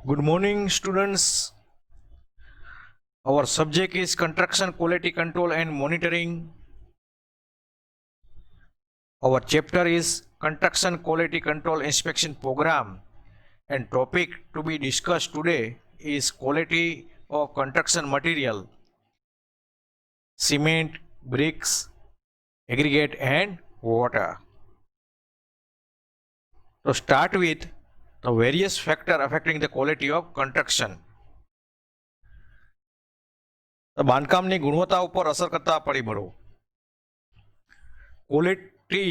Good morning, students. Our subject is construction quality control and monitoring. Our chapter is construction quality control inspection program, and topic to be discussed today is quality of construction material, cement, bricks, aggregate and water. To start with, the various factors affecting the quality of construction. બાંધકામની ગુણવત્તા ઉપર અસર કરતા પરિબળો. Quality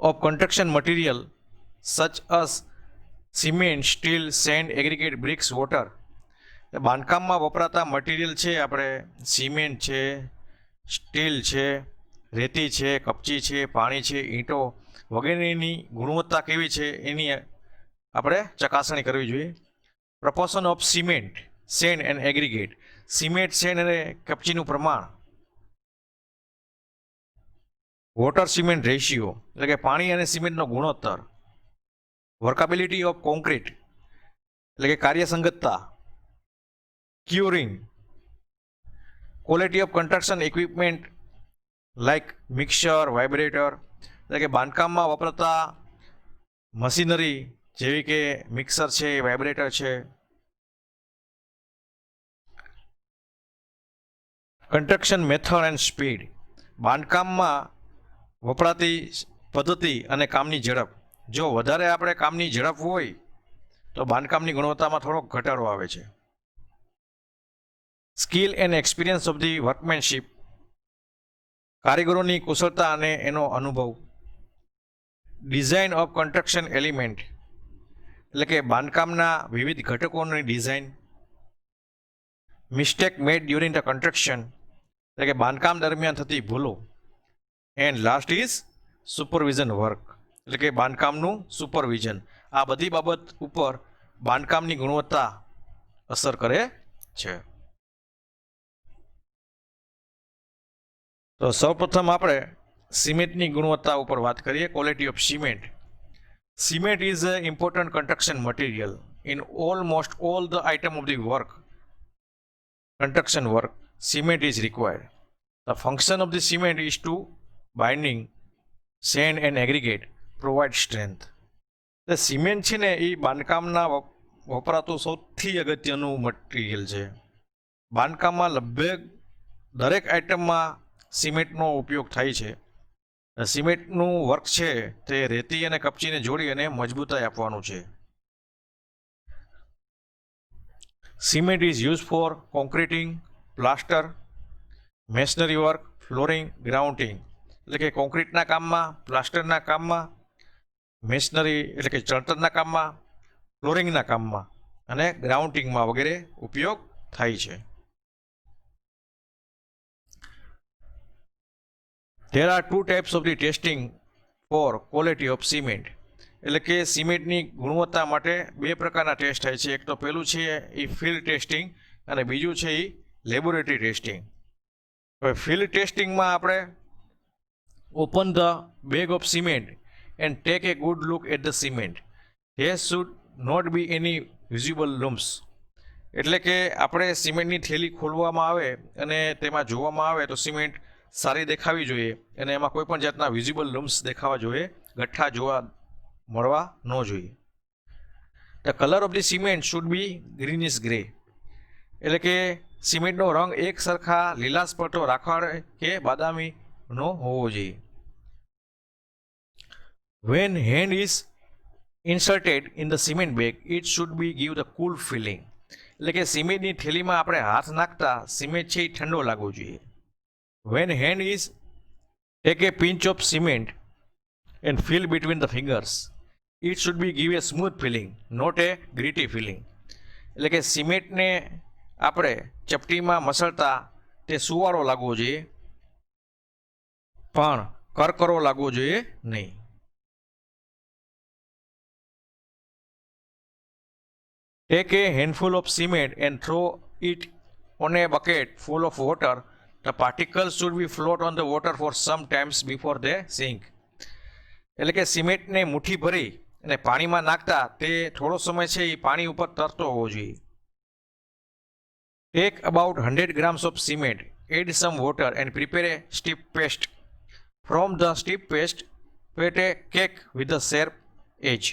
of construction material such as cement, steel, sand, aggregate, bricks, water. બાંધકામમાં વપરાતા material છે આપણે સિમેન્ટ છે, સ્ટીલ છે, રેતી છે, કપચી છે, પાણી છે, ઈંટો વગેરેની ગુણવત્તા કેવી છે એની આપણે ચકાસણી કરવી જોઈએ. Proportion of cement, send and aggregate. Cement, send અને કપચીનું પ્રમાણ. વોટર સિમેન્ટ રેશિયો એટલે કે પાણી અને સિમેન્ટનો ગુણોત્તર. વર્કાબિલિટી ઓફ કોન્ક્રીટ એટલે કે કાર્યસંગતતા. Curing. Quality of construction equipment like mixer, vibrator એટલે કે બાંધકામમાં વપરાતા મશીનરી જેવી કે મિક્સર છે, વાઇબ્રેટર છે. Construction method and speed. બાંધકામમાં વપરાતી પદ્ધતિ અને કામની ઝડપ. જો વધારે આપણે કામની ઝડપ હોય તો બાંધકામની ગુણવત્તામાં થોડોક ઘટાડો આવે છે. Skill and experience of the workmanship. કારીગરોની કુશળતા અને એનો અનુભવ. ડિઝાઇન ઓફ કન્સ્ટ્રક્શન એલિમેન્ટ એટલે કે બાંધકામના વિવિધ ઘટકોની design. Mistake made during the construction એટલે કે બાંધકામ દરમિયાન થતી ભૂલો. And last is supervision work એટલે કે બાંધકામનું સુપરવિઝન. આ બધી બાબત ઉપર બાંધકામની ગુણવત્તા અસર કરે છે. તો સૌપ્રથમ આપણે સિમેન્ટની ગુણવત્તા ઉપર વાત કરીએ. Quality of cement. Cement is a important construction material in almost all the item of the work. Construction work, cement is required. The function of the cement is to binding, sand and aggregate, provide strength. The cement છે ને એ બાંધકામના વપરાતું સૌથી અગત્યનું material છે. બાંધકામમાં લગભગ દરેક આઇટમમાં સિમેન્ટનો ઉપયોગ થાય છે. સિમેન્ટનું વર્ક છે તે રેતી અને કપચીને જોડી અને મજબૂતાઈ આપવાનું છે. Cement is used for concreting, plaster, masonry work, flooring, grounding. એટલે કે કોન્ક્રીટના કામમાં, પ્લાસ્ટરના કામમાં, મેશનરી એટલે કે ચણતરના કામમાં, ફ્લોરિંગના કામમાં અને ગ્રાઉન્ડિંગમાં વગેરે ઉપયોગ થાય છે. There are two types of the testing for quality of cement. એટલે કે સિમેન્ટની ગુણવત્તા માટે બે પ્રકારના ટેસ્ટ થાય છે. એક તો પહેલું છે એ ફિલ્ડ ટેસ્ટિંગ અને બીજું છે એ લેબોરેટરી ટેસ્ટિંગ. હવે ફિલ્ડ ટેસ્ટિંગમાં આપણે open the bag of cement and take a good look at the cement. There should not be any visible lumps. એટલે કે આપણે સિમેન્ટની થેલી ખોલવામાં આવે અને તેમાં જોવામાં આવે તો સિમેન્ટ સારી દેખાવી જોઈએ અને એમાં કોઈ પણ જાતના વિઝિબલ લમ્સ દેખાવા જોઈએ, ગઠ્ઠા જોવા મળવા ન જોઈએ. The colour of the cement should B greenish grey. એટલે કે સિમેન્ટનો રંગ એક સરખા લીલાશ પડતો રાખવા કે બાદામીનો હોવો જોઈએ. When hand is inserted in the cement bag it should be give the cool feeling. એટલે કે સિમેન્ટની થેલીમાં આપણે હાથ નાખતા સિમેન્ટ છે એ ઠંડો લાગવો જોઈએ. When hand is take a pinch of cement and feel between the fingers it should be give a smooth feeling, not a gritty feeling. એટલે કે સિમેન્ટને આપણે ચપટીમાં મસળતા તે સુવાળો લાગવો જોઈએ પણ કરકરો લાગવો જોઈએ નહીં. Take a handful of cement and throw it on a bucket full of water. The particles should be float on the water for some times before they sink. એટલે કે સિમેન્ટને મુઠ્ઠી ભરી અને પાણીમાં નાખતા તે થોડો સમય છે એ પાણી ઉપર તરતો હોવો જોઈએ. Take about 100 grams of cement, add some water and prepare a stiff paste. From the stiff paste, put a cake with a sharp edge.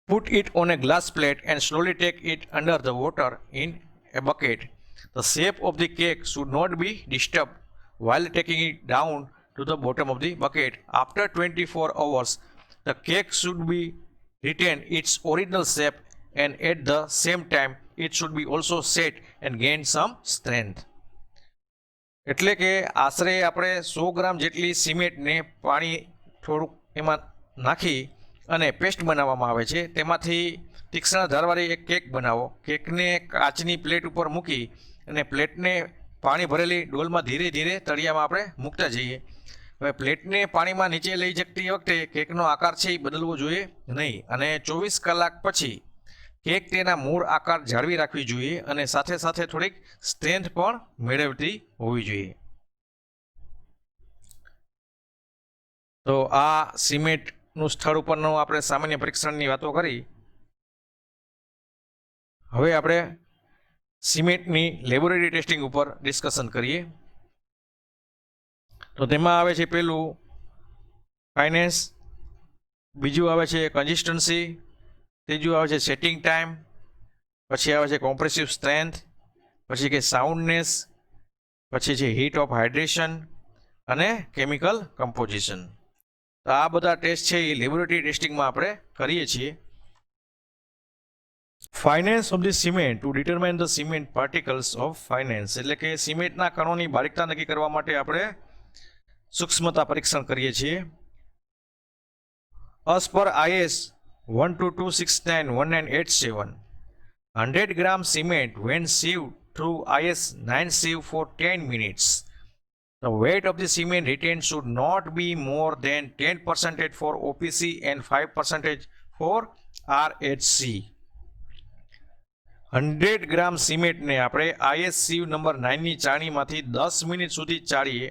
Put it on a glass plate and slowly take it under the water in a bucket. The shape of the cake should not be disturbed while taking it down to the bottom of the bucket. After 24 hours, the cake should be retain its original shape and at the same time it should be also set and gain some strength. એટલે કે આશરે આપણે 100 ગ્રામ જેટલી સિમેન્ટને પાણી થોડુંક એમાં નાખી અને પેસ્ટ બનાવવામાં આવે છે. તેમાંથી તીક્ષ્ણ ધારવાળી એક કેક બનાવો. કેકને કાચની પ્લેટ ઉપર મૂકી અને પ્લેટને પાણી ભરેલી ડોલમાં ધીરે ધીરે તળિયામાં આપણે મૂકતા જઈએ. હવે પ્લેટને પાણીમાં નીચે લઈ જતી વખતે કેકનો આકાર છે એ બદલવો જોઈએ નહીં અને 24 કલાક પછી કેક તેના મૂળ આકાર જાળવી રાખવી જોઈએ અને સાથે સાથે થોડીક સ્ટ્રેન્થ પણ મેળવતી હોવી જોઈએ. તો આ સિમેન્ટનું સ્થળ ઉપરનું આપણે સામાન્ય પરીક્ષણની વાતો કરી. હવે આપણે સિમેન્ટની લેબોરેટરી ટેસ્ટિંગ ઉપર ડિસ્કશન કરીએ. તો તેમાં આવે છે પહેલું ફાઇનેન્સ, બીજું આવે છે કન્સિસ્ટન્સી, ત્રીજું આવે છે સેટિંગ ટાઈમ, પછી આવે છે કોમ્પ્રેસિવ સ્ટ્રેન્થ, પછી કે સાઉન્ડનેસ, પછી છે હીટ ઓફ હાઇડ્રેશન અને કેમિકલ કમ્પોઝિશન. તો આ બધા ટેસ્ટ છે એ લેબોરેટરી ટેસ્ટિંગમાં આપણે કરીએ છીએ. Finance of the cement two determine the cement particles of finance, એટલે કે સિમેન્ટના કણોની બારીકતા નક્કી કરવા માટે આપણે સૂક્ષ્મતા પરીક્ષણ કરીએ છીએ. As per IS 122691987, 100 gram cement when sieved through IS 9 sieve for 10 minutes. The weight of the cement retained should not be more than 10% for OPC and 5% for RHC. 100 ગ્રામ સિમેન્ટને આપણે IS sieve નંબર 9ની ચાળણીમાંથી 10 મિનિટ સુધી ચાળીએ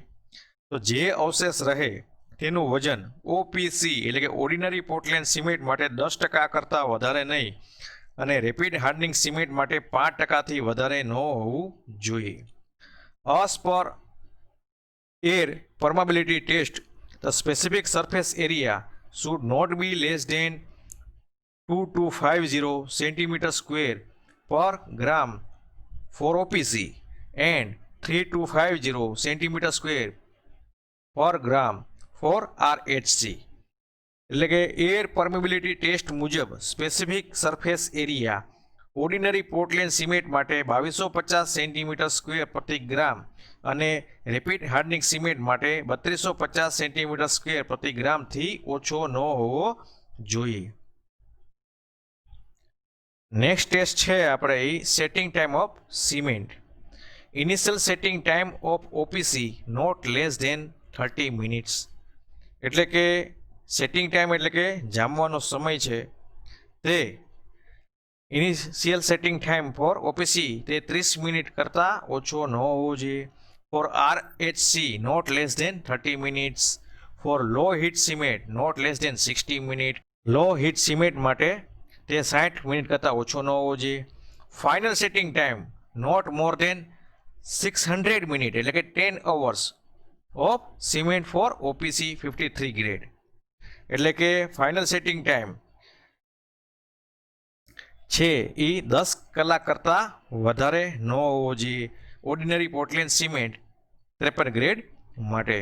તો જે અવશેષ રહે તેનું વજન OPC એટલે કે ઓર્ડિનરી પોર્ટલેન્ડ સિમેન્ટ માટે 10% કરતાં વધારે નહીં અને રેપિડ હાર્ડનિંગ સિમેન્ટ માટે 5%થી વધારે ન હોવું જોઈએ. As per air permeability test, the specific surface area should not be less than 2250 centimeter square per gram for OPC and 3250 centimeter square per gram for RHC. એટલે કે એર પરમેબિલિટી ટેસ્ટ મુજબ specific surface area ordinary Portland cement માટે 2250 centimetre square પ્રતિ ગ્રામ અને rapid hardening cement માટે 3250 centimetre square પ્રતિ ગ્રામથી ઓછો ન હોવો જોઈએ. નેક્સ્ટ ટેસ્ટ છે આપણે setting time of cement. Initial setting time of OPC not less than 30 minutes. એટલે કે સેટિંગ ટાઈમ એટલે કે જામવાનો સમય છે તે initial setting time for OPC તે 30 મિનિટ કરતાં ઓછો ન હોવો જોઈએ. For RHC not less than 30 minutes. For low heat cement not less than 60 minute. Low heat cement માટે તે 60 મિનિટ કરતાં ઓછો ન હોવો જોઈએ. Final setting time not more than 600 minute એટલે કે 10 hours of cement for OPC 53 grade. એટલે કે ફાઇનલ સેટિંગ ટાઈમ છે એ 10 કલાક કરતાં વધારે ન હોવો જોઈએ ઓર્ડિનરી પોર્ટલેન્ડ સિમેન્ટ 53 ગ્રેડ માટે.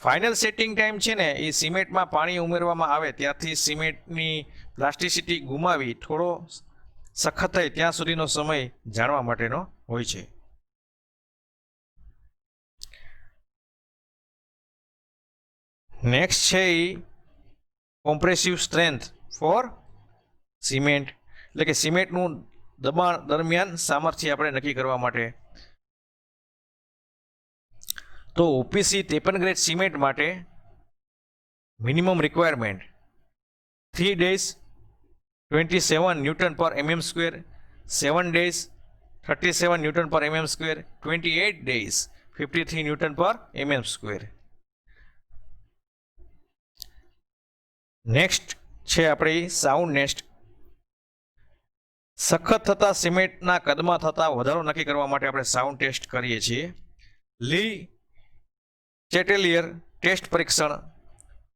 ફાઇનલ સેટિંગ ટાઈમ છે ને એ સિમેન્ટમાં પાણી ઉમેરવામાં આવે ત્યારથી સિમેન્ટની પ્લાસ્ટિસિટી ગુમાવી થોડો સખત થાય ત્યાં સુધીનો સમય જાણવા માટેનો હોય છે. નેક્સ્ટ છે એ કોમ્પ્રેસિવ સ્ટ્રેન્થ ફોર સિમેન્ટ, એટલે કે સિમેન્ટનું દબાણ દરમિયાન સામર્થ્ય આપણે નક્કી કરવા માટે. તો OPC 53 ગ્રેડ સિમેન્ટ માટે minimum requirement 3 days 27 newton per mm square, 7 days 37 newton per mm square, 28 days 53 newton per mm square. Next છે આપણી સાઉન્ડ નેસ્ટ. સખત થતા સિમેન્ટના કદમાં થતા વધારો નક્કી કરવા માટે આપણે સાઉન્ડ ટેસ્ટ કરીએ છીએ. લી ચેટેલિયર ટેસ્ટ પરીક્ષણ.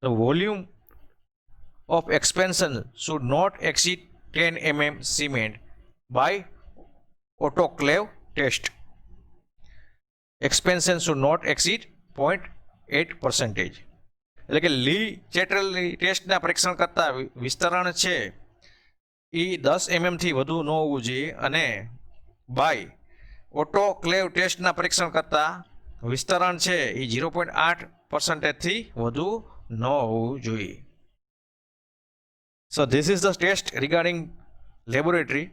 The volume of expansion should not exceed 10 mm cement by autoclave test. Expansion should not exceed 0.8%. એટલે કે લી ચેટેલી ટેસ્ટના પરીક્ષણ કરતાં વિસ્તરણ છે એ 10 mm થી વધુ ન હોવું જોઈએ, અને બાય ઓટોક્લેવ ટેસ્ટના પરીક્ષણ કરતાં વિસ્તરણ છે એ 0.8% થી વધુ ન હોવું જોઈએ. So this is the test regarding laboratory.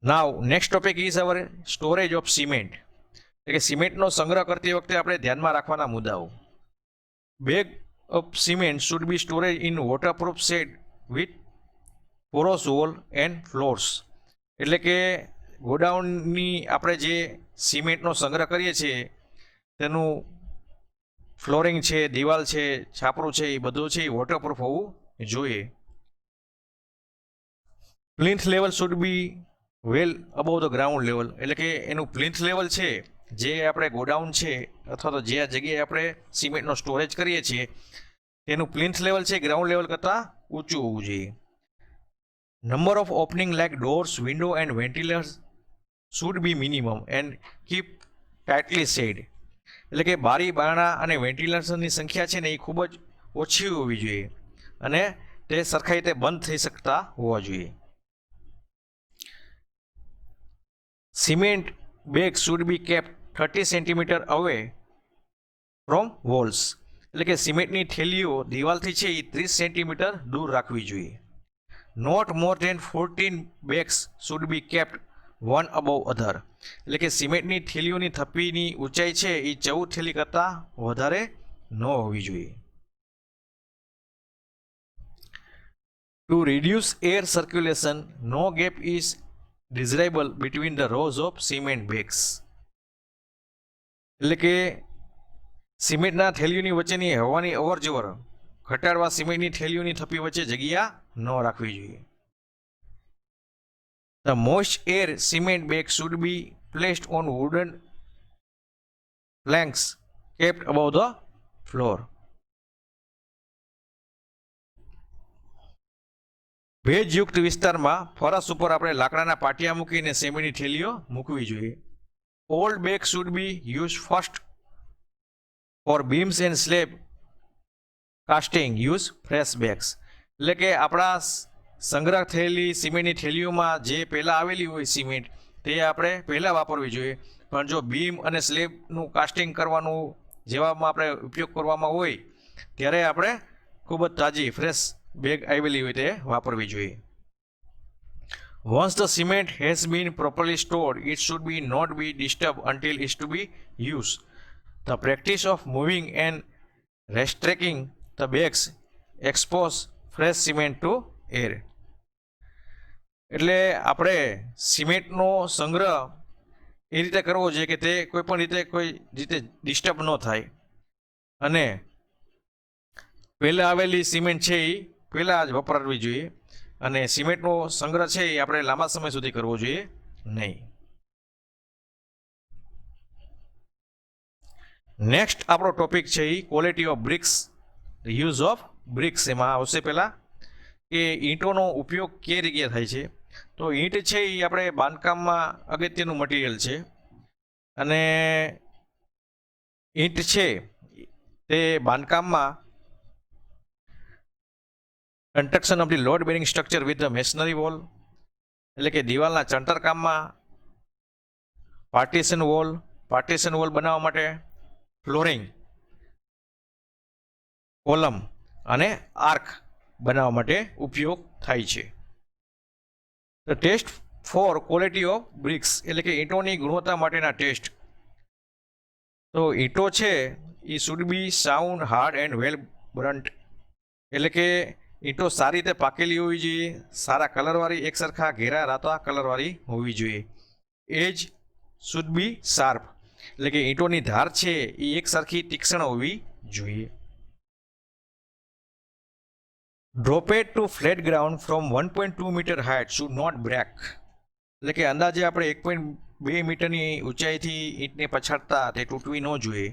Now next topic is our storage of cement. એટલે કે સિમેન્ટનો સંગ્રહ કરતી વખતે આપણે ધ્યાનમાં રાખવાના મુદ્દાઓ. Bag of cement should be storage in waterproof shed with porous wall and floors. એટલે કે ગોડાઉનની આપણે જે સિમેન્ટનો સંગ્રહ કરીએ છીએ તેનું ફ્લોરિંગ છે, દિવાલ છે, છાપરું છે, એ બધું છે એ વોટરપ્રૂફ હોવું જોઈએ. Plinth level should be well above the ground level. એટલે કે એનું પ્લિન્થ લેવલ છે, જે આપણે ગોડાઉન છે અથવા તો જે જગ્યાએ આપણે સિમેન્ટનો સ્ટોરેજ કરીએ છીએ તેનું પ્લિન્થ લેવલ છે ગ્રાઉન્ડ લેવલ કરતાં ઊંચું હોવું જોઈએ. Number of opening like doors, window and ventilators should be minimum and keep tightly shut. એટલે કે બારી, બારણા અને વેન્ટિલેશનની સંખ્યા છે ને એ ખૂબ જ ઓછી હોવી જોઈએ અને તે સરખી રીતે બંધ થઈ શકતા હોવા જોઈએ. Cement bag should be kept 30 centimetre away from walls. એટલે કે સિમેન્ટની થેલીઓ દિવાલથી છે એ 30 સેન્ટીમીટર દૂર રાખવી જોઈએ. Not more than 14 bags should be kept one above other. એટલે કે સિમેન્ટની થેલીઓની થપ્પીની ઊંચાઈ છે એ 14 થેલી કરતાં વધારે ન હોવી જોઈએ. To reduce air circulation no gap is desirable between the rows of cement bags. એટલે કે સિમેન્ટના થેલીઓની વચ્ચેની હવાની અવર જવર ઘટાડવા સિમેન્ટની થેલીઓની થપ્પી વચ્ચે જગ્યા ન રાખવી જોઈએ. The moist air cement bag should be placed on wooden planks kept above the floor. ભેજયુક્ત વિસ્તારમાં ફરસ ઉપર આપણે લાકડાના પાટિયા મૂકીને સિમેન્ટની થેલીઓ મૂકવી જોઈએ. Old bag should be use first for beams and slab casting use fresh bags. એટલે કે આપણા સંગ્રહ થયેલી સિમેન્ટની થેલીઓમાં જે પહેલાં આવેલી હોય સિમેન્ટ તે આપણે પહેલાં વાપરવી જોઈએ, પણ જો બીમ અને સ્લેબનું કાસ્ટિંગ કરવાનું જેવામાં આપણે ઉપયોગ કરવામાં હોય ત્યારે આપણે ખૂબ જ તાજી ફ્રેશ બેગ આવેલી હોય તે વાપરવી જોઈએ. Once the cement has been properly stored it should be not be disturb until it's to be use. The practice of moving and restacking the bags expose fresh cement to air. એટલે આપણે સિમેન્ટનો સંગ્રહ એ રીતે કરવો જોઈએ કે તે કોઈ રીતે ડિસ્ટર્બ ન થાય અને પહેલાં આવેલી સિમેન્ટ છે એ પહેલાં જ વપરાવી જોઈએ અને સિમેન્ટનો સંગ્રહ છે એ આપણે લાંબા સમય સુધી કરવો જોઈએ નહીં. નેક્સ્ટ આપણો ટોપિક છે એ quality of bricks, use of bricks. એમાં આવશે પહેલાં કે ઈંટોનો ઉપયોગ કઈ રીતે થાય છે. તો ઈંટ છે એ આપણે બાંધકામમાં અગત્યનું મટીરિયલ છે અને ઈંટ છે તે બાંધકામમાં construction of the load bearing structure with the masonry wall. એટલે કે દિવાલના ચણતર કામમાં પાર્ટીશન વોલ બનાવવા માટે ફ્લોરિંગ, કોલમ અને આર્ક બનાવવા માટે ઉપયોગ થાય છે. The test for quality of bricks એટલે કે ઈંટોની ગુણવત્તા માટેના ટેસ્ટ. તો ઈંટો છે એ should be sound, hard and well burnt. એટલે કે ઈંટો સારી રીતે પાકેલી હોવી જોઈએ, સારા કલરવાળી, એક સરખા ઘેરા રાતા કલરવાળી હોવી જોઈએ. એજ શુડ બી શાર્પ. એટલે કે ઈંટોની ધાર છે એ એક સરખી તીક્ષ્ણ હોવી જોઈએ. Dropped to flat ground from 1.2 metre height should not break. એટલે કે અંદાજે આપણે 1.2 મીટરની ઊંચાઈથી ઈંટને પછાડતા તે તૂટવી ન જોઈએ.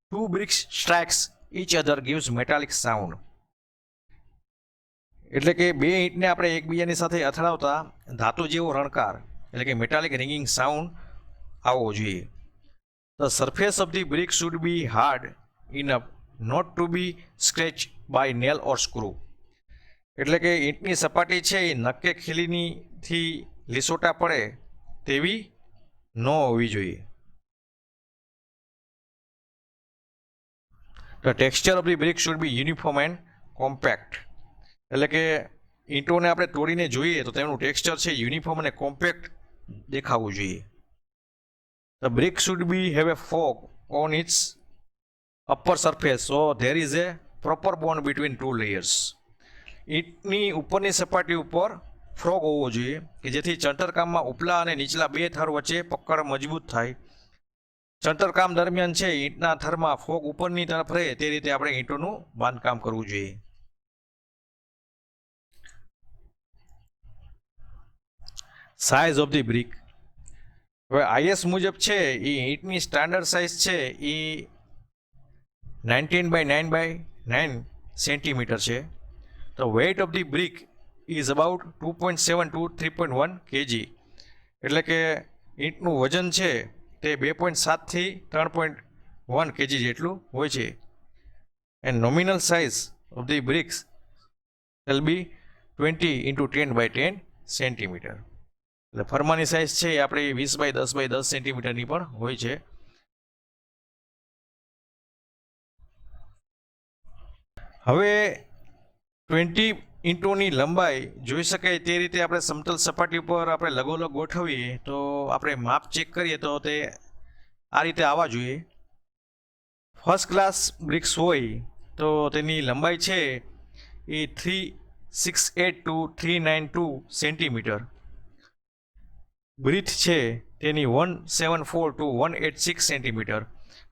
Two bricks strikes each other gives metallic sound. એટલે કે બે ઈંટને આપણે એકબીજાની સાથે અથડાવતા ધાતુ જેવો રણકાર એટલે કે મેટાલિક રિંગિંગ સાઉન્ડ આવવો જોઈએ. The surface of the brick should be hard enough not to be scratch by nail or screw. એટલે કે ઈંટની સપાટી છે એ નક્કે ખીલીથી લીસોટા પડે તેવી ન હોવી જોઈએ. The texture of the brick should B uniform and compact. એટલે કે ઈંટોને આપણે તોડીને જોઈએ તો તેમનું ટેક્સચર છે યુનિફોર્મ અને કોમ્પેક્ટ દેખાવું જોઈએ. The brick should be have a frog on its upper surface so there is a proper bond between two layers. ઈંટની ઉપરની સપાટી ઉપર ફ્રોગ હોવો જોઈએ કે જેથી ચણતરકામમાં ઉપલા અને નીચલા બે થર વચ્ચે પકડ મજબૂત થાય. ચણતરકામ દરમિયાન છે ઈંટના થરમાં ફોગ ઉપરની તરફ રહે તે રીતે આપણે ઈંટોનું બાંધકામ કરવું જોઈએ. Size of the brick. હવે આઈએસ મુજબ છે એ ઈંટની સ્ટાન્ડર્ડ સાઇઝ છે એ 19 by 9 સેન્ટીમીટર છે. The weight of the brick is about 2.7 to 3.1 kg. એટલે કે ઈંટનું વજન છે તે 2.7 થી 3.1 kg જેટલું હોય છે. And nominal size of the BRICS will be 20 into 10 by 10 centimetre. એટલે ફરમાની સાઇઝ છે એ આપણે 20 by 10 by 10 સેન્ટીમીટરની પણ હોય છે. હવે 20 ઈંટોની લંબાઈ જોઈ શકાય તે રીતે આપણે સમતલ સપાટી ઉપર આપણે લગોલગ ગોઠવીએ તો આપણે માપ ચેક કરીએ તો તે આ રીતે આવવા જોઈએ. ફર્સ્ટ ક્લાસ બ્રિક્સ હોય તો તેની લંબાઈ છે એ 368 to 392 સેન્ટીમીટર. બ્રીથ છે તેની 174 to 186 સેન્ટીમીટર.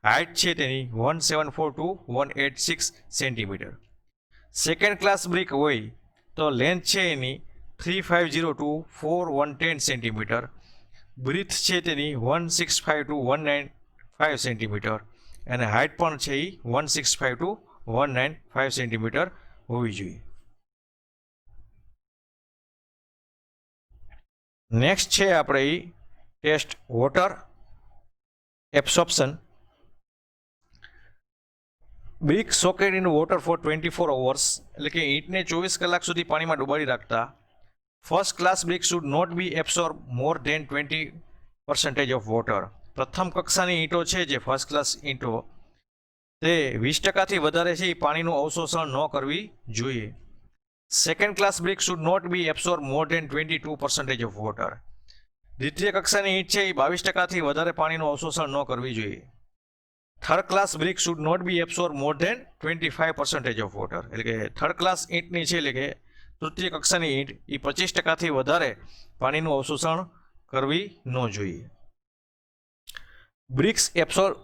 હાઇટ છે તેની 174 to 186 centimetre. Second class brick હોય તો લેન્થ છે એની 350 to 4110 સેન્ટીમીટર. બ્રીથ છે તેની 165 to 195 સેન્ટીમીટર અને હાઇટ પણ છે એ 165 to 195 સેન્ટીમીટર હોવી જોઈએ. નેક્સ્ટ છે આપણે એ test water absorption. Brick soaked in water for 24 hours. એટલે કે ઈંટને 24 કલાક સુધી પાણીમાં ડુબાડી રાખતા. First class brick should not be absorb more than 20% of water. પ્રથમ કક્ષાની ઈંટો છે જે ફર્સ્ટ ક્લાસ ઈંટો તે 20%થી વધારે છે એ પાણીનું અવશોષણ ન કરવી જોઈએ. Second class brick should not be absorb more than 22% of water. દ્વિતીય કક્ષાની ઈંટ છે એ 22%થી વધારે પાણીનું અવશોષણ ન કરવી જોઈએ. Third class brick should not be absorb more than 25% of water. એટલે કે થર્ડ ક્લાસ ઈંટની છે એટલે કે તૃતીય કક્ષાની ઈંટ એ 25%થી વધારે પાણીનું અવશોષણ કરવી ન જોઈએ. Bricks absorb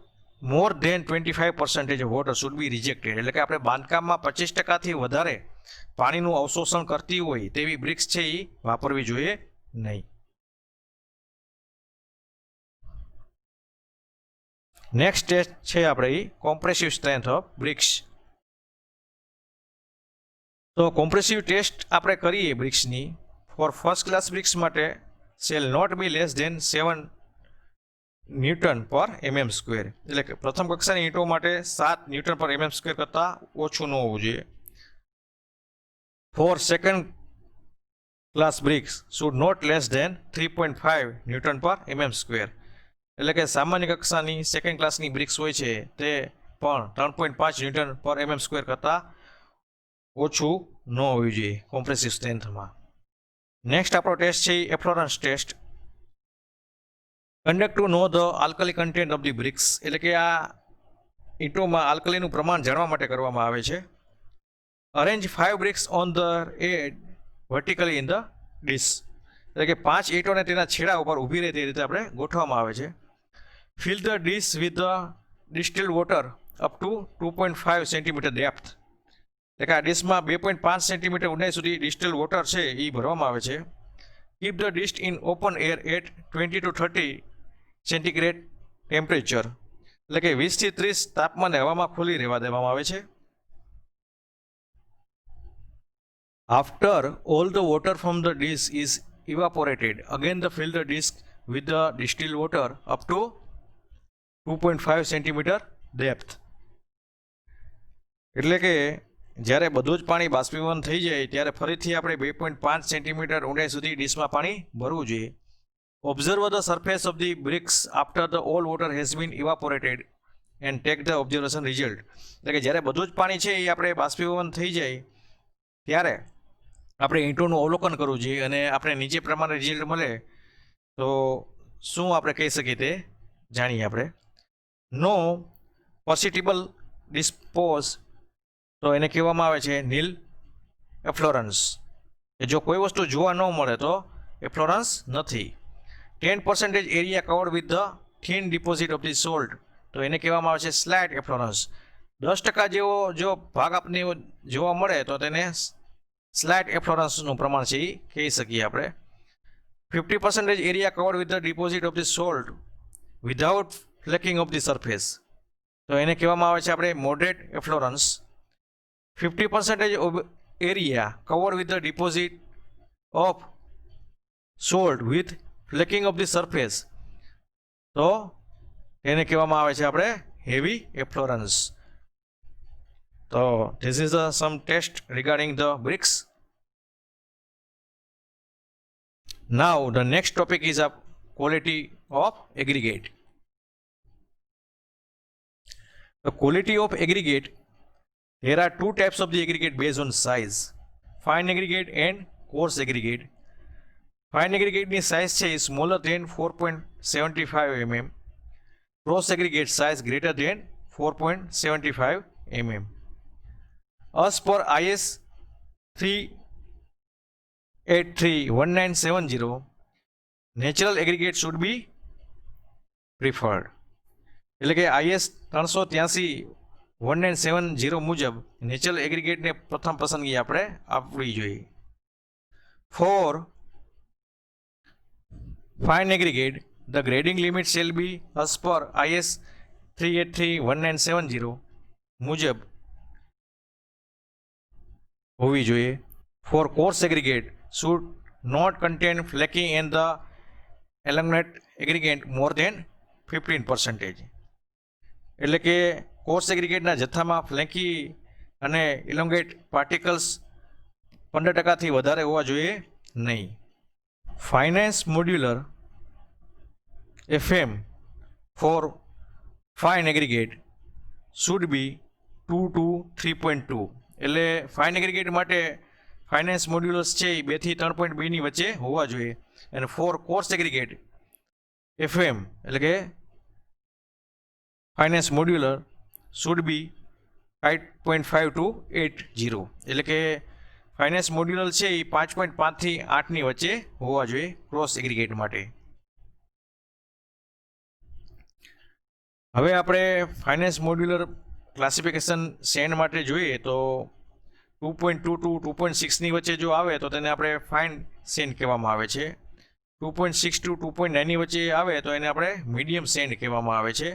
more than 25% of water should be rejected. એટલે કે આપણે બાંધકામમાં 25%થી વધારે પાણીનું અવશોષણ કરતી હોય તેવી બ્રિક્સ છે એ વાપરવી જોઈએ નહીં. નેક્સ્ટ ટેસ્ટ છે આપણે એ કોમ્પ્રેસિવ સ્ટ્રેન્થ ઓફ બ્રિક્સ. તો કોમ્પ્રેસિવ ટેસ્ટ આપણે કરીએ બ્રિક્સની. ફોર ફર્સ્ટ ક્લાસ બ્રિક્સ માટે shall not be less than 7 newton per mm square. એટલે કે પ્રથમ કક્ષાની ઈંટો માટે 7 ન્યૂટન પર mm સ્ક્વેર કરતાં ઓછું ન હોવું જોઈએ. For second class bricks should not less than 3.5 newton per mm square. એટલે કે સામાન્ય કક્ષાની સેકન્ડ ક્લાસની બ્રિક્સ હોય છે તે પણ 3.5 ન્યૂટન પર mm સ્ક્વેર કરતાં ઓછું ન હોવું જોઈએ કોમ્પ્રેસિવ સ્ટ્રેન્થમાં. નેક્સ્ટ આપણો ટેસ્ટ છે efflorescence test. Conduct to know the alkali content of the bricks. એટલે કે આ ઈંટોમાં આલ્કલીનું પ્રમાણ જાણવા માટે કરવામાં આવે છે. Arrange 5 bricks on the edge vertically in the dish. એટલે કે 5 ઈંટોને તેના છેડા ઉપર ઊભી રહે તે રીતે આપણે ગોઠવવામાં આવે છે. Fill the dish with the distilled water up to 2.5 centimetre depth. એટલે કે આ ડિશમાં 2.5 સેન્ટીમીટર ઊંડાઈ સુધી ડિસ્ટિલ વોટર છે એ ભરવામાં આવે છે. Keep the dish in open air at 20 to 30 centigrade temperature, એટલે કે 20 થી 30 તાપમાને હવામાં ખુલ્લી રહેવા દેવામાં આવે છે. After all the water from the dish is evaporated, again fill the dish with the distilled water up to 2.5 centimetre depth. એટલે કે જ્યારે બધું જ પાણી બાષ્પીભવન થઈ જાય ત્યારે ફરીથી આપણે 2.5 સેન્ટીમીટર ઊંડાઈ સુધી ડીશમાં પાણી ભરવું જોઈએ. Observe the surface of the bricks after the all water has been evaporated and take the observation result. એટલે કે જ્યારે બધું જ પાણી છે એ આપણે બાષ્પીભવન થઈ જાય ત્યારે આપણે ઈંટોનું અવલોકન કરવું જોઈએ અને આપણે નીચે પ્રમાણે રિઝલ્ટ મળે તો શું આપણે કહી શકીએ તે જાણીએ આપણે. નો પરસિસ્ટિબલ ડિસ્પોઝ, તો એને કહેવામાં આવે છે નીલ એફ્લોરન્સ, કે જો કોઈ વસ્તુ જોવા ન મળે તો એફ્લોરન્સ નથી. 10% area covered with the thin deposit of the salt, તો એને કહેવામાં આવે છે સ્લાઇટ એફ્લોરન્સ. 10% જેવો જો ભાગ આપને જોવા મળે તો તેને સ્લાઇટ એફ્લોરન્સનું પ્રમાણ છે એ કહી શકીએ આપણે. 50% area covered with the deposit of the salt without flaking of the surface, તો એને કહેવામાં આવે છે આપણે moderate efflorescence. 50% of area covered with the deposit of salt with flaking of the surface, તો એને કહેવામાં આવે છે આપણે heavy efflorescence. So this is some test regarding the bricks. Now the next topic is a quality of aggregate. The quality of aggregate, there are two types of the aggregate based on size: fine aggregate and coarse aggregate. Fine aggregate ની size છે smaller than 4.75 mm. Coarse aggregate size greater than 4.75 mm. As per IS 383/1970, natural aggregate should be preferred. એટલે કે IS 383/1970 મુજબ natural એગ્રીગેટને પ્રથમ પસંદગી આપણે આપવી જોઈએ. For fine aggregate, the grading limit shall be as per IS 383/1970 મુજબ હોવી જોઈએ. For coarse aggregate, should not contain flaking and the elongated aggregate more than 15%. એટલે કે કોર્સ એગ્રીગેટના જથ્થામાં ફ્લેકી અને ઇલોંગેટ પાર્ટિકલ્સ 15%થી વધારે હોવા જોઈએ નહીં. Fineness modulus FM for fine aggregate should be 2 to 3.2. એટલે ફાઇન એગ્રીગેટ માટે ફાઇનાન્સ મોડ્યુલર્સ છે એ 2 થી 3.2 ની વચ્ચે હોવા જોઈએ. અને ફોર કોર્સ એગ્રીગેટ FM એટલે કે finance modular should be 5.5 to 8.0. એટલે કે ફાઇનાન્સ મોડ્યુલર છે એ 5.5 થી 8ની વચ્ચે હોવા જોઈએ ક્રોસ એગ્રીગેટ માટે. હવે આપણે ફાઇનાન્સ મોડ્યુલર ક્લાસિફિકેશન સેન્ડ માટે જોઈએ તો 2.2 to 2.6ની વચ્ચે જો આવે તો તેને આપણે ફાઇન સેન્ડ કહેવામાં આવે છે. 2.6 to 2.9ની વચ્ચે આવે તો એને આપણે મીડિયમ સેન્ડ કહેવામાં આવે છે.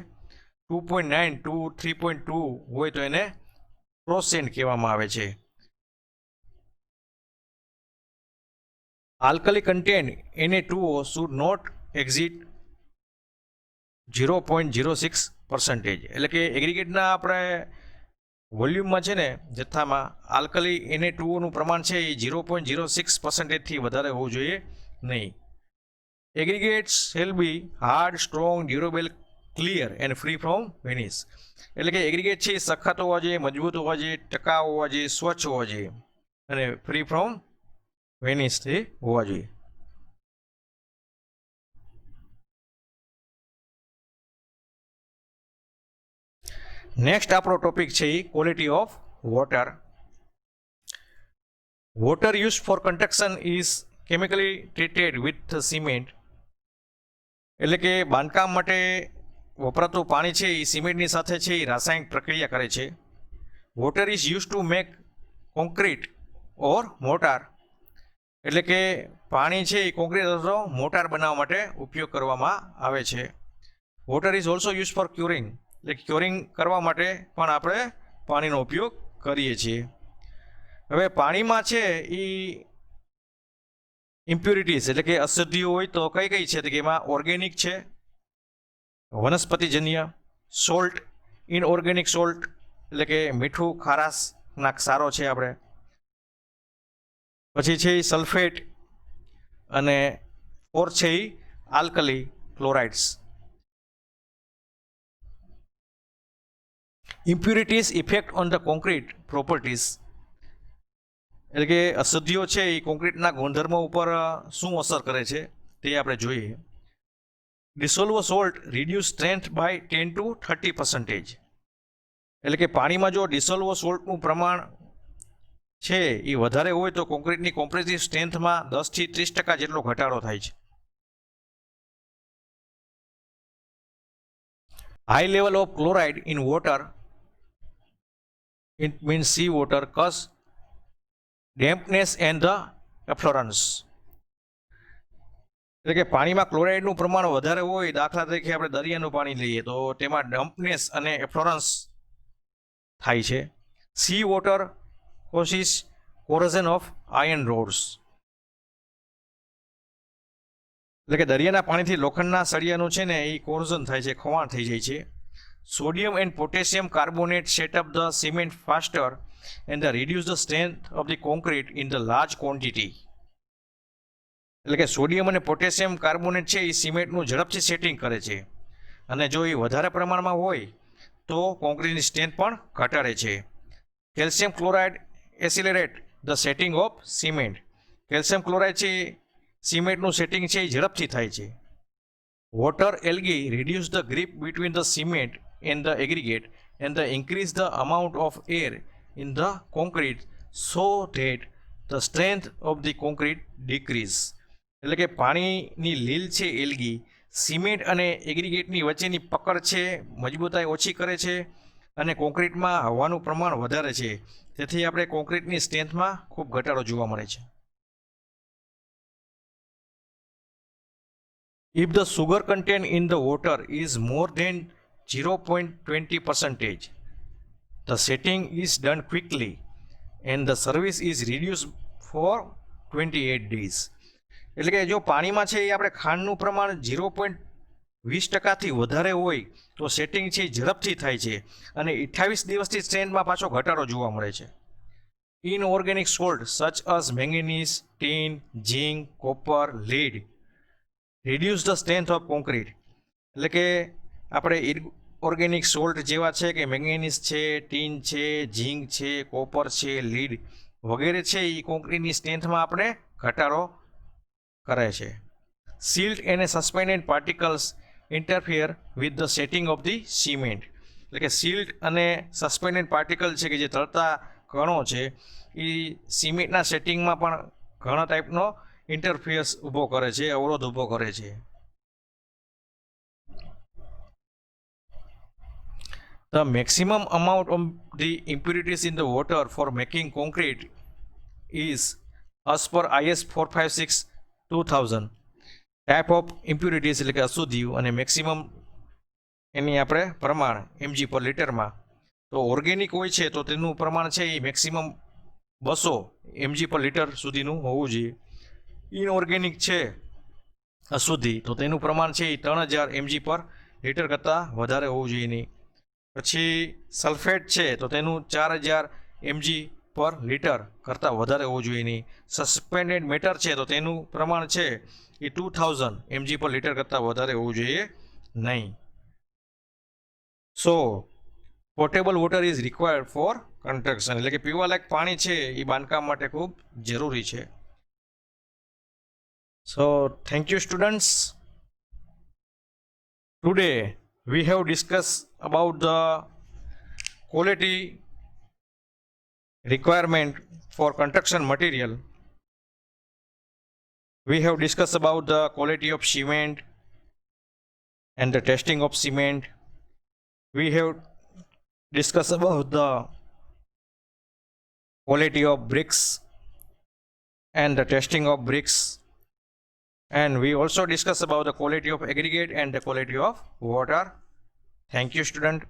2.9 to 3.2 હોય તો એને ક્રોસ સેન્ડ કહેવામાં આવે છે. Alkali content Na2O should not exceed 0.06%. એટલે કે એગ્રીગેટના આપણે વોલ્યુમમાં છે ને જથ્થામાં આલ્કલી Na2Oનું પ્રમાણ છે એ 0.06%થી વધારે હોવું જોઈએ નહીં. Aggregates shall be hard, strong, durable, clear and free from vanish. એટલે કે એગ્રીગેટ છે સખત હોવા જોઈએ, મજબૂત હોવા જોઈએ, ટકાઉ હોવા જોઈએ, સ્વચ્છ હોવા જોઈએ અને ફ્રી ફ્રોમ વેનિશથી હોવા જોઈએ. નેક્સ્ટ આપણો ટોપિક છે એ quality of water. Water use for construction is chemically treated with cement. એટલે કે બાંધકામ માટે વપરાતું પાણી છે એ સિમેન્ટની સાથે છે એ રાસાયણિક પ્રક્રિયા કરે છે. Water is use to make concrete or mortar, એટલે કે પાણી છે એ કોન્ક્રીટ અથવા મોટાર બનાવવા માટે ઉપયોગ કરવામાં આવે છે. Water is also use for curing, એટલે ક્યોરિંગ કરવા માટે પણ આપણે પાણીનો ઉપયોગ કરીએ છીએ. હવે પાણીમાં છે એ ઇમ્પ્યુરિટીઝ એટલે કે અશુદ્ધિઓ હોય તો કઈ કઈ છે, તો કે એમાં ઓર્ગેનિક છે, વનસ્પતિજન્ય, સોલ્ટ, ઇનઓર્ગેનિક સોલ્ટ એટલે કે મીઠું ખારાશના ક્ષારો છે આપણે, પછી છે એ સલ્ફેટ, અને ઓર છે એ alkali chlorides. Impurities effect on the concrete properties, એટલે કે અશુદ્ધિઓ છે એ કોન્ક્રીટના ગુણધર્મો ઉપર શું અસર કરે છે તે આપણે જોઈએ. Dissolve salt reduce strength by 10 to 30%, એટલે કે પાણીમાં જો ડિસોલ્વ સોલ્ટનું પ્રમાણ છે એ વધારે હોય તો કોન્ક્રીટની કોમ્પ્રેસિવ સ્ટ્રેન્થમાં 10 થી 30% જેટલો ઘટાડો થાય છે. High level of chloride in water, it means C water, કસ ડેમ્પનેસ એન્ડ ધ એફ્લોરન્સ, એટલે કે પાણીમાં ક્લોરાઇડનું પ્રમાણ વધારે હોય, દાખલા તરીકે આપણે દરિયાનું પાણી લઈએ તો તેમાં ડમ્પનેસ અને એફ્લોરન્સ થાય છે. C water causes corrosion of iron rods, એટલે કે દરિયાના પાણીથી લોખંડના સળિયાનું છે ને એ કોરોઝન થાય છે, ખવાણ થઈ જાય છે. Sodium and potassium carbonate set up the cement faster and reduce the strength of the concrete in the large quantity, એટલે કે સોડિયમ અને પોટેશિયમ કાર્બોનેટ છે એ સિમેન્ટનું ઝડપથી સેટિંગ કરે છે, અને જો એ વધારે પ્રમાણમાં હોય તો કોન્ક્રીટની સ્ટ્રેન્થ પણ ઘટાડે છે. Calcium chloride accelerate the setting of cement, calcium chloride છે સિમેન્ટનું સેટિંગ છે એ ઝડપથી થાય છે. Water algae reduce the grip between the cement and the aggregate and the increase the amount of air in the concrete so that the strength of the concrete decrease, એટલે કે પાણીની લીલ છે એલ્ગી સિમેન્ટ અને એગ્રીગેટની વચ્ચેની પકડ છે મજબૂતાઈ ઓછી કરે છે, અને કોન્ક્રીટમાં હવાનું પ્રમાણ વધારે છે, તેથી આપણે કોન્ક્રીટની સ્ટ્રેન્થમાં ખૂબ ઘટાડો જોવા મળે છે. If the sugar content in the water is more than 0.20%, the setting is done quickly and the service is reduced for 28 days, એટલે કે જો પાણીમાં છે એ આપણે ખાંડનું પ્રમાણ 0.20%થી વધારે હોય તો સેટિંગ છે ઝડપથી થાય છે, અને 28 દિવસથી સ્ટ્રેન્થમાં પાછો ઘટાડો જોવા મળે છે. Inorganic salt such as manganese, tin, zinc, copper, lead reduce the strength of concrete, એટલે કે આપણે ઓર્ગેનિક સોલ્ટ જેવા છે કે મેંગેનીઝ છે, ટીન છે, ઝીંક છે, કોપર છે, લીડ વગેરે છે એ કોન્ક્રીટની સ્ટ્રેન્થમાં આપણે ઘટાડો કરે છે. સિલ્ટ અને suspended particles interfere with the setting of the cement, એટલે કે સિલ્ટ અને સસ્પેન્ડેડ પાર્ટિકલ છે કે જે તરતા કણો છે એ સિમેન્ટના સેટિંગમાં પણ ઘણા ટાઈપનો ઇન્ટરફિયર્સ ઊભો કરે છે, અવરોધ ઊભો કરે છે. The maximum amount of the impurities in the water for making concrete is as per IS 456-2000 type of impurities, એટલે કે અશુદ્ધિઓ, અને મેક્સિમમ એની આપણે પ્રમાણ mg પર લીટરમાં, તો ઓર્ગેનિક હોય છે તો તેનું પ્રમાણ છે એ મેક્સિમમ 200 mg પર લીટર સુધીનું હોવું જોઈએ. ઇનઓર્ગેનિક છે અશુદ્ધિ તો તેનું પ્રમાણ છે એ 3000 mg પર લીટર કરતાં વધારે હોવું જોઈએ નહીં. પછી સલ્ફેટ છે તો તેનું 4000 mg પર લીટર કરતાં વધારે હોવું જોઈએ નહીં. સસ્પેન્ડેડ મેટર છે તો તેનું પ્રમાણ છે એ 2000 mg પર લીટર કરતાં વધારે હોવું જોઈએ નહીં. So potable water is required for construction, એટલે કે પીવાલાયક પાણી છે એ બાંધકામ માટે ખૂબ જરૂરી છે. So thank you students. Today we have discussed about the quality requirement for construction material. We have discussed about the quality of cement and the testing of cement. We have discussed about the quality of bricks and the testing of bricks, and we also discuss about the quality of aggregate and the quality of water. Thank you, student.